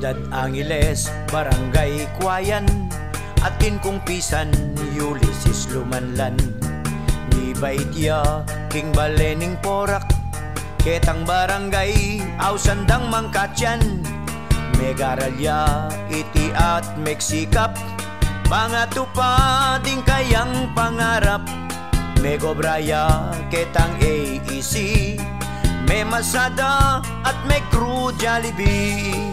Siyudad Angeles, Barangay Kuayan, atin kong pisan, Ulysses Lumanlan. Nibay dia, King Balening Porak, ketang barangay, aw sandang Mangkatyan. Megaralya, iti at Meksikap, mga tupading kayang pangarap. Megobraya, ketang AEC, may Masada at may Crew Jollibee.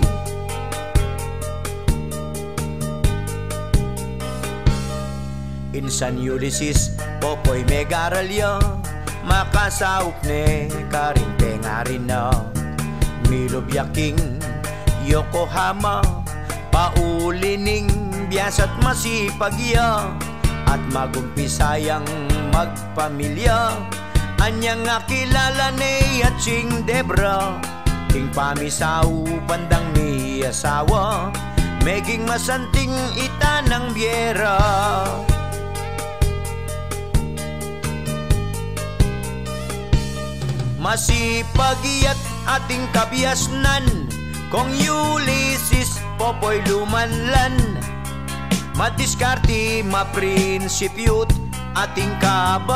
In San Ulysses, Popoy Megaralya, makasaup ne karing pengarin na. Milobyaking Yokohama, paulining biyas at masipagya, at magumpisayang magpamilya. Anyang nga kilala ni Aching Debra, king pamisaw pandang mi asawa, meging masanting ita ng biera. Masipagiyat ating kabiasnan, kong Ulysses Popoy Lumanlan. Madiskarte, maprinsipyut ating kababan.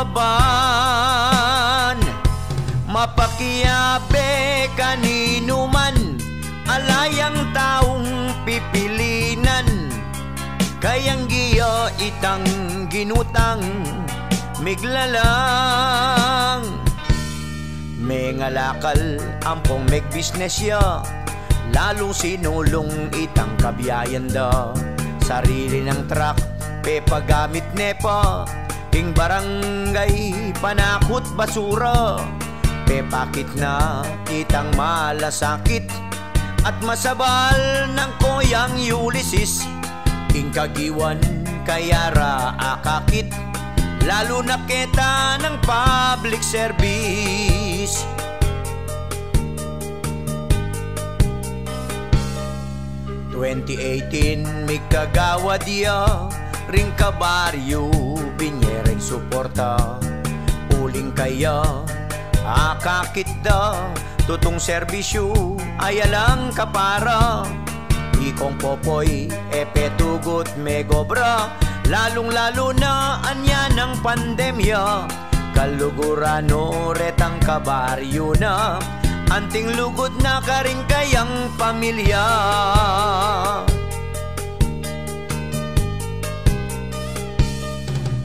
Mapakiyabe kanino man, alayang taong pipilinan. Kayang giya itang ginutang, miglalang. May ngalakal ampong make business ya, lalong sinulong itang kabiyayan da. Sarili ng truck, pepagamit nepa, king barangay, panakot basura. Pepakit na itang malasakit, at masabal ng koyang Ulysses, king kagiwan kaya ra akakit, lalo na kita ng public service. may kagawa dia, ring kabaryo, binyereng suporta. Uling kaya, akakit da, tutong serbisyo, ayalang kapara. Ikong Popoy, epetugot megobra, lalong-lalo na anya ng pandemya. Kalugurano retang kabaryo na, anting lugod na karing kayang pamilya.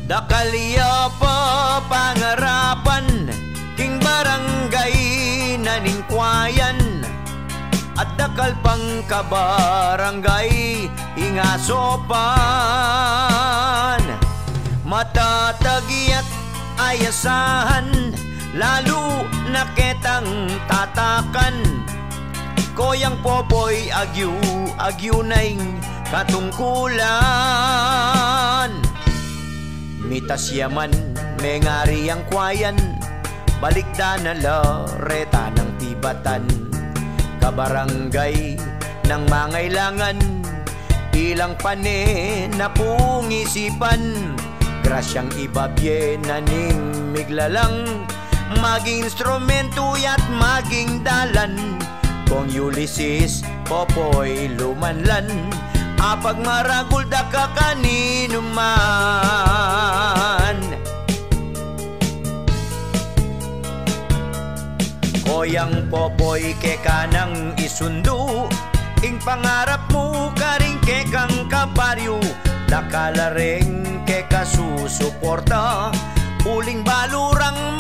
Dakalya pa pangarapan, king barangay naningkwayan, at dakal pang kabarangay ingasopan. Matatagiyat ayasahan, lalo na ketang tatakan. Koyang Popoy agyu naing katungkulan. Mitas yaman may ngari ang kwayan, balikda na lareta ng tibatan. Kabarangay ng mangailangan, ilang pane na pungisipan. Grasyang ibabye na ning miglalang, maging instrumento at maging dalan. Kong Ulysses Popoy Lumanlan, apag maragul da ka kanino man. Koyang Popoy ke kanang isundo, ing pangarap mo karing ke kang kabaryo. Dakalareng ke kasusuporta, uling balurang